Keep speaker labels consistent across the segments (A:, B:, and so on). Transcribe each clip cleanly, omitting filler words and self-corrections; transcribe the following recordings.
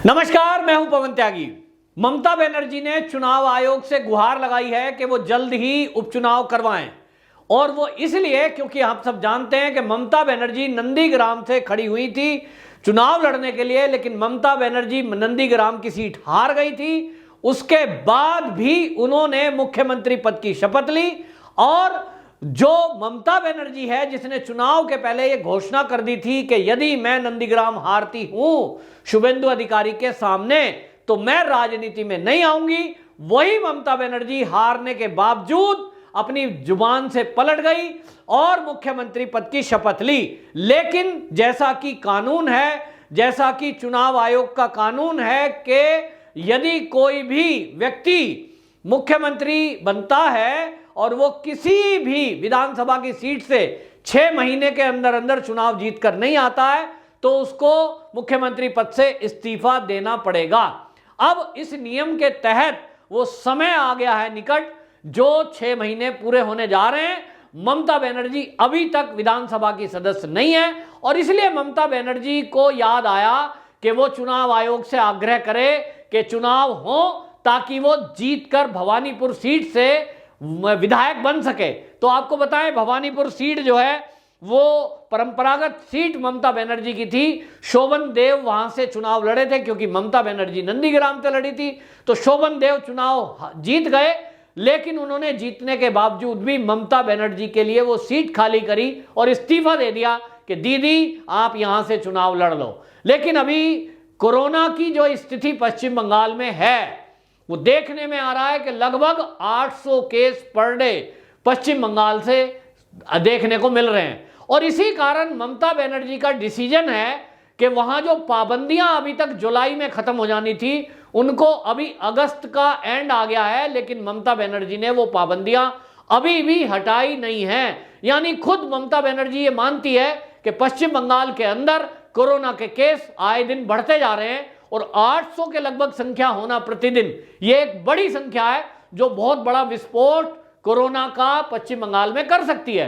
A: नमस्कार, मैं हूं पवन त्यागी। ममता बनर्जी ने चुनाव आयोग से गुहार लगाई है कि वो जल्द ही उपचुनाव करवाएं, और वो इसलिए क्योंकि आप सब जानते हैं कि ममता बनर्जी नंदीग्राम से खड़ी हुई थी चुनाव लड़ने के लिए, लेकिन ममता बनर्जी नंदीग्राम की सीट हार गई थी। उसके बाद भी उन्होंने मुख्यमंत्री पद की शपथ ली, और जो ममता बनर्जी है जिसने चुनाव के पहले यह घोषणा कर दी थी कि यदि मैं नंदीग्राम हारती हूं शुभेंदु अधिकारी के सामने तो मैं राजनीति में नहीं आऊंगी, वही ममता बनर्जी हारने के बावजूद अपनी जुबान से पलट गई और मुख्यमंत्री पद की शपथ ली। लेकिन जैसा कि कानून है, जैसा कि चुनाव आयोग का कानून है कि यदि कोई भी व्यक्ति मुख्यमंत्री बनता है और वो किसी भी विधानसभा की सीट से 6 महीने के अंदर अंदर चुनाव जीतकर नहीं आता है तो उसको मुख्यमंत्री पद से इस्तीफा देना पड़ेगा। अब इस नियम के तहत वो समय आ गया है निकट, जो 6 महीने पूरे होने जा रहे हैं। ममता बनर्जी अभी तक विधानसभा की सदस्य नहीं है, और इसलिए ममता बनर्जी को याद आया कि वो चुनाव आयोग से आग्रह करे कि चुनाव हो ताकि वो जीतकर भवानीपुर सीट से विधायक बन सके। तो आपको बताएं, भवानीपुर सीट जो है वो परंपरागत सीट ममता बनर्जी की थी। शोभन देव वहां से चुनाव लड़े थे क्योंकि ममता बनर्जी नंदीग्राम से लड़ी थी, तो शोभन देव चुनाव जीत गए। लेकिन उन्होंने जीतने के बावजूद भी ममता बनर्जी के लिए वो सीट खाली करी और इस्तीफा दे दिया कि दीदी आप यहां से चुनाव लड़ लो। लेकिन अभी कोरोना की जो स्थिति पश्चिम बंगाल में है वो देखने में आ रहा है कि लगभग 800 केस पर डे पश्चिम बंगाल से देखने को मिल रहे हैं, और इसी कारण ममता बनर्जी का डिसीजन है कि वहां जो पाबंदियां अभी तक जुलाई में खत्म हो जानी थी उनको अभी अगस्त का एंड आ गया है, लेकिन ममता बनर्जी ने वो पाबंदियां अभी भी हटाई नहीं है। यानी खुद ममता बनर्जी ये मानती है कि पश्चिम बंगाल के अंदर कोरोना के केस आए दिन बढ़ते जा रहे हैं, और 800 के लगभग संख्या होना प्रतिदिन ये एक बड़ी संख्या है जो बहुत बड़ा विस्फोट कोरोना का पश्चिम बंगाल में कर सकती है।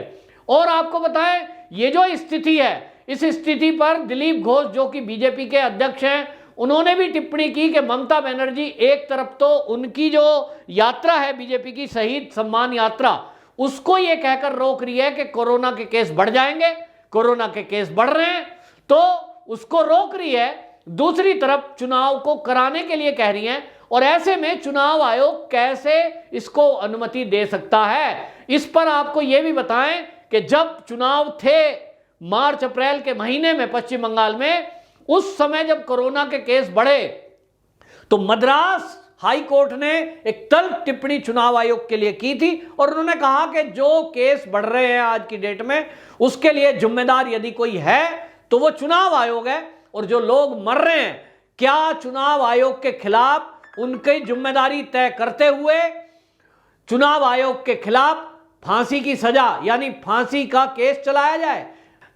A: और आपको बताएं, ये जो स्थिति है, इस स्थिति पर दिलीप घोष जो कि बीजेपी के अध्यक्ष हैं, उन्होंने भी टिप्पणी की कि ममता बनर्जी एक तरफ तो उनकी जो यात्रा है बीजेपी की शहीद सम्मान यात्रा, उसको ये कहकर रोक रही है कि कोरोना के केस बढ़ जाएंगे, कोरोना के केस बढ़ रहे हैं तो उसको रोक रही है, दूसरी तरफ चुनाव को कराने के लिए कह रही हैं। और ऐसे में चुनाव आयोग कैसे इसको अनुमति दे सकता है, इस पर आपको यह भी बताएं कि जब चुनाव थे मार्च अप्रैल के महीने में पश्चिम बंगाल में, उस समय जब कोरोना के केस बढ़े तो मद्रास हाई कोर्ट ने एक तल्ख टिप्पणी चुनाव आयोग के लिए की थी, और उन्होंने कहा कि जो केस बढ़ रहे हैं आज की डेट में उसके लिए जिम्मेदार यदि कोई है तो वो चुनाव आयोग है, और जो लोग मर रहे हैं क्या चुनाव आयोग के खिलाफ उनकी जिम्मेदारी तय करते हुए चुनाव आयोग के खिलाफ फांसी की सजा यानी फांसी का केस चलाया जाए।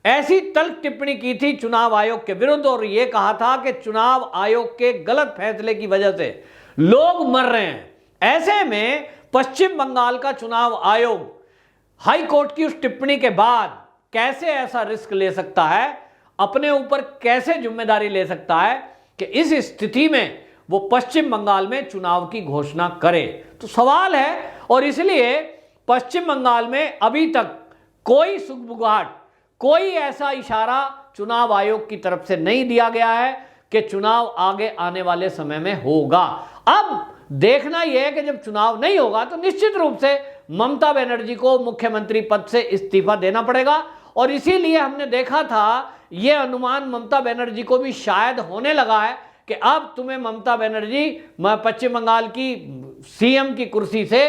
A: ऐसी तल्ख टिप्पणी की थी चुनाव आयोग के विरुद्ध, और यह कहा था कि चुनाव आयोग के गलत फैसले की वजह से लोग मर रहे हैं। ऐसे में पश्चिम बंगाल का चुनाव आयोग हाई कोर्ट की उस टिप्पणी के बाद कैसे ऐसा रिस्क ले सकता है, अपने ऊपर कैसे जिम्मेदारी ले सकता है कि इस स्थिति में वो पश्चिम बंगाल में चुनाव की घोषणा करे, तो सवाल है। और इसलिए पश्चिम बंगाल में अभी तक कोई सुगबुगाहट, कोई ऐसा इशारा चुनाव आयोग की तरफ से नहीं दिया गया है कि चुनाव आगे आने वाले समय में होगा। अब देखना यह है कि जब चुनाव नहीं होगा तो निश्चित रूप से ममता बनर्जी को मुख्यमंत्री पद से इस्तीफा देना पड़ेगा, और इसीलिए हमने देखा था यह अनुमान ममता बनर्जी को भी शायद होने लगा है कि अब तुम्हें ममता बनर्जी पश्चिम बंगाल की सीएम की कुर्सी से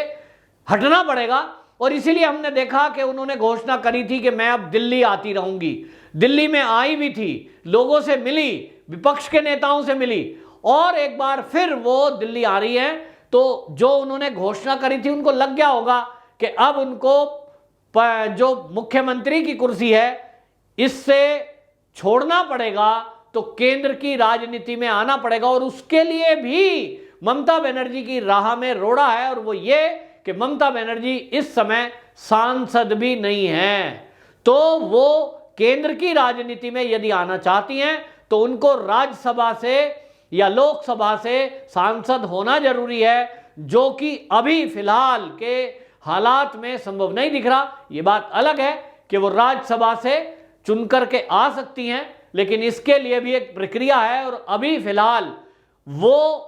A: हटना पड़ेगा। और इसीलिए हमने देखा कि उन्होंने घोषणा करी थी कि मैं अब दिल्ली आती रहूंगी। दिल्ली में आई भी थी, लोगों से मिली, विपक्ष के नेताओं से मिली, और एक बार फिर वो दिल्ली आ रही है। तो जो उन्होंने घोषणा करी थी उनको लग गया होगा कि अब उनको जो मुख्यमंत्री की कुर्सी है इससे छोड़ना पड़ेगा, तो केंद्र की राजनीति में आना पड़ेगा, और उसके लिए भी ममता बनर्जी की राह में रोड़ा है, और वो ये कि ममता बनर्जी इस समय सांसद भी नहीं है। तो वो केंद्र की राजनीति में यदि आना चाहती हैं तो उनको राज्यसभा से या लोकसभा से सांसद होना जरूरी है, जो कि अभी फिलहाल के हालात में संभव नहीं दिख रहा। ये बात अलग है कि वो राज्यसभा से चुन करके आ सकती हैं, लेकिन इसके लिए भी एक प्रक्रिया है और अभी फिलहाल वो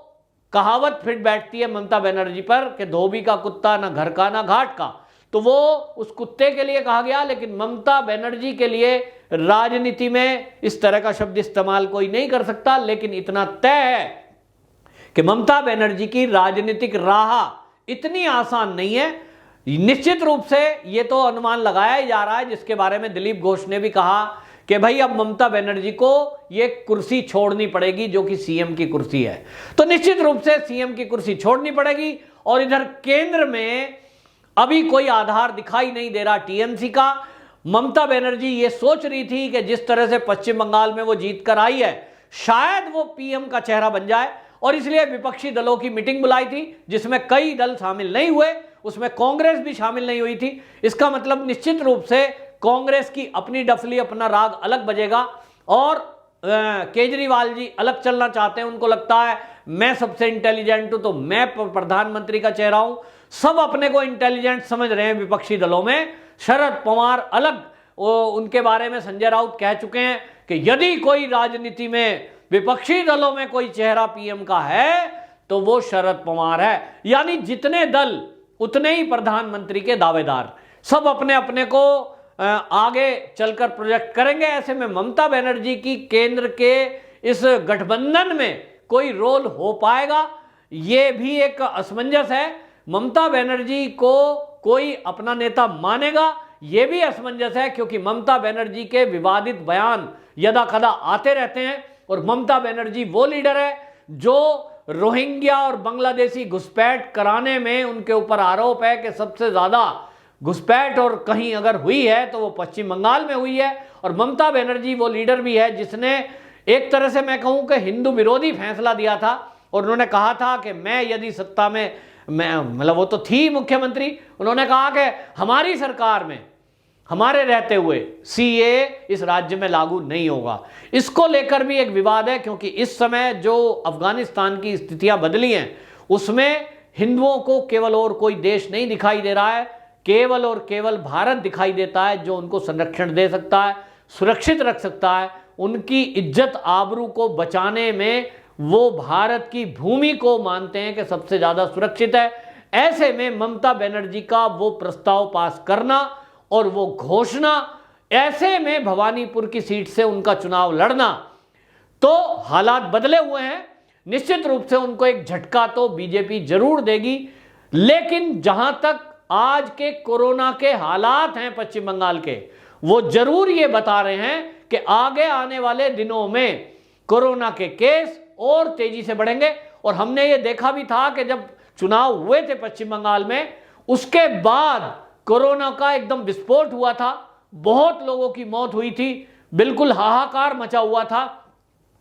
A: कहावत फिट बैठती है ममता बनर्जी पर कि धोबी का कुत्ता ना घर का ना घाट का, तो वो उस कुत्ते के लिए कहा गया, लेकिन ममता बनर्जी के लिए राजनीति में इस तरह का शब्द इस्तेमाल कोई नहीं कर सकता। लेकिन इतना तय है कि ममता बनर्जी की राजनीतिक राह इतनी आसान नहीं है। निश्चित रूप से ये तो अनुमान लगाया ही जा रहा है, जिसके बारे में दिलीप घोष ने भी कहा कि भाई अब ममता बनर्जी को ये कुर्सी छोड़नी पड़ेगी जो कि सीएम की कुर्सी है। तो निश्चित रूप से सीएम की कुर्सी छोड़नी पड़ेगी। और इधर केंद्र में अभी कोई आधार दिखाई नहीं दे रहा टीएमसी का। ममता बनर्जी ये सोच रही थी कि जिस तरह से पश्चिम बंगाल में वो जीत कर आई है, शायद वो पीएम का चेहरा बन जाए, और इसलिए विपक्षी दलों की मीटिंग बुलाई थी जिसमें कई दल शामिल नहीं हुए, उसमें कांग्रेस भी शामिल नहीं हुई थी। इसका मतलब निश्चित रूप से कांग्रेस की अपनी डफली, अपना राग अलग बजेगा और केजरीवाल जी अलग चलना चाहते हैं। उनको लगता है मैं सबसे इंटेलिजेंट हूं तो मैं प्रधानमंत्री का चेहरा हूं। सब अपने को इंटेलिजेंट समझ रहे हैं विपक्षी दलों में। शरद पवार अलग, उनके बारे में संजय राउत कह चुके हैं कि यदि कोई राजनीति में विपक्षी दलों में कोई चेहरा पीएम का है तो वो शरद पवार है। यानी जितने दल उतने ही प्रधानमंत्री के दावेदार, सब अपने अपने को आगे चलकर प्रोजेक्ट करेंगे। ऐसे में ममता बनर्जी की केंद्र के इस गठबंधन में कोई रोल हो पाएगा, ये भी एक असमंजस है। ममता बनर्जी को कोई अपना नेता मानेगा, ये भी असमंजस है, क्योंकि ममता बनर्जी के विवादित बयान यदा कदा आते रहते हैं। और ममता बनर्जी वो लीडर है जो रोहिंग्या और बांग्लादेशी घुसपैठ कराने में उनके ऊपर आरोप है कि सबसे ज्यादा घुसपैठ और कहीं अगर हुई है तो वो पश्चिम बंगाल में हुई है। और ममता बनर्जी वो लीडर भी है जिसने एक तरह से मैं कहूं कि हिंदू विरोधी फैसला दिया था, और उन्होंने कहा था कि मैं यदि सत्ता में, मैं मतलब वो तो थी मुख्यमंत्री, उन्होंने कहा कि हमारी सरकार में हमारे रहते हुए सीए इस राज्य में लागू नहीं होगा। इसको लेकर भी एक विवाद है, क्योंकि इस समय जो अफगानिस्तान की स्थितियां बदली हैं उसमें हिंदुओं को केवल और कोई देश नहीं दिखाई दे रहा है, केवल और केवल भारत दिखाई देता है जो उनको संरक्षण दे सकता है, सुरक्षित रख सकता है। उनकी इज्जत आबरू को बचाने में वो भारत की भूमि को मानते हैं कि सबसे ज्यादा सुरक्षित है। ऐसे में ममता बनर्जी का वो प्रस्ताव पास करना और वो घोषणा, ऐसे में भवानीपुर की सीट से उनका चुनाव लड़ना, तो हालात बदले हुए हैं। निश्चित रूप से उनको एक झटका तो बीजेपी जरूर देगी। लेकिन जहां तक आज के कोरोना के हालात हैं पश्चिम बंगाल के, वो जरूर ये बता रहे हैं कि आगे आने वाले दिनों में कोरोना के केस और तेजी से बढ़ेंगे। और हमने ये देखा भी था कि जब चुनाव हुए थे पश्चिम बंगाल में, उसके बाद कोरोना का एकदम विस्फोट हुआ था, बहुत लोगों की मौत हुई थी, बिल्कुल हाहाकार मचा हुआ था।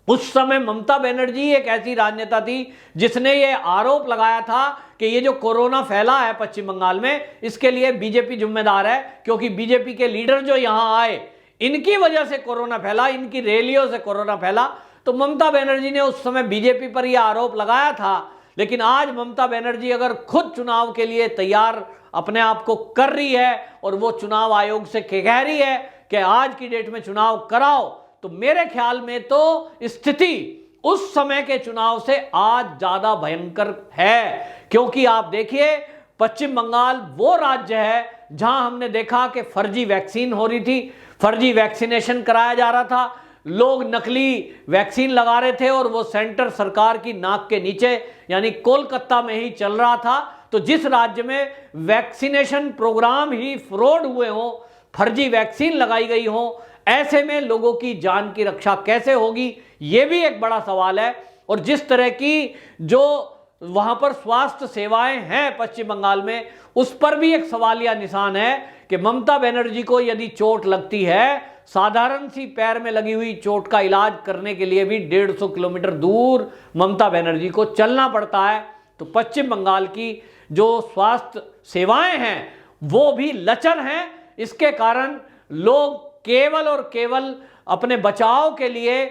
A: उस समय ममता बनर्जी एक ऐसी राजनेता थी जिसने ये आरोप लगाया था कि ये जो कोरोना फैला है पश्चिम बंगाल में, इसके लिए बीजेपी जिम्मेदार है, क्योंकि बीजेपी के लीडर जो यहां आए इनकी वजह से कोरोना फैला, इनकी रैलियों से कोरोना फैला। तो ममता बनर्जी ने उस समय बीजेपी पर यह आरोप लगाया था। लेकिन आज ममता बनर्जी अगर खुद चुनाव के लिए तैयार अपने आप को कर रही है और वो चुनाव आयोग से कह रही है कि आज की डेट में चुनाव कराओ, तो मेरे ख्याल में तो स्थिति उस समय के चुनाव से आज ज्यादा भयंकर है। क्योंकि आप देखिए पश्चिम बंगाल वो राज्य है जहां हमने देखा कि फर्जी वैक्सीन हो रही थी, फर्जी वैक्सीनेशन कराया जा रहा था, लोग नकली वैक्सीन लगा रहे थे और वो सेंटर सरकार की नाक के नीचे यानी कोलकाता में ही चल रहा था। तो जिस राज्य में वैक्सीनेशन प्रोग्राम ही फ्रॉड हुए हों, फर्जी वैक्सीन लगाई गई हो, ऐसे में लोगों की जान की रक्षा कैसे होगी, ये भी एक बड़ा सवाल है। और जिस तरह की जो वहां पर स्वास्थ्य सेवाएं हैं पश्चिम बंगाल में, उस पर भी एक सवालिया निशान है कि ममता बनर्जी को यदि चोट लगती है, साधारण सी पैर में लगी हुई चोट का इलाज करने के लिए भी 150 किलोमीटर दूर ममता बनर्जी को चलना पड़ता है। तो पश्चिम बंगाल की जो स्वास्थ्य सेवाएं हैं वो भी लचर हैं। इसके कारण लोग केवल और केवल अपने बचाव के लिए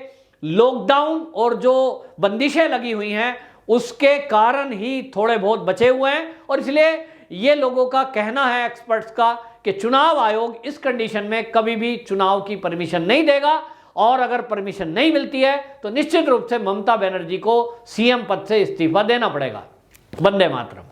A: लॉकडाउन और जो बंदिशें लगी हुई हैं उसके कारण ही थोड़े बहुत बचे हुए हैं। और इसलिए ये लोगों का कहना है, एक्सपर्ट्स का, कि चुनाव आयोग इस कंडीशन में कभी भी चुनाव की परमिशन नहीं देगा, और अगर परमिशन नहीं मिलती है तो निश्चित रूप से ममता बनर्जी को सीएम पद से इस्तीफा देना पड़ेगा। वंदे मातरम।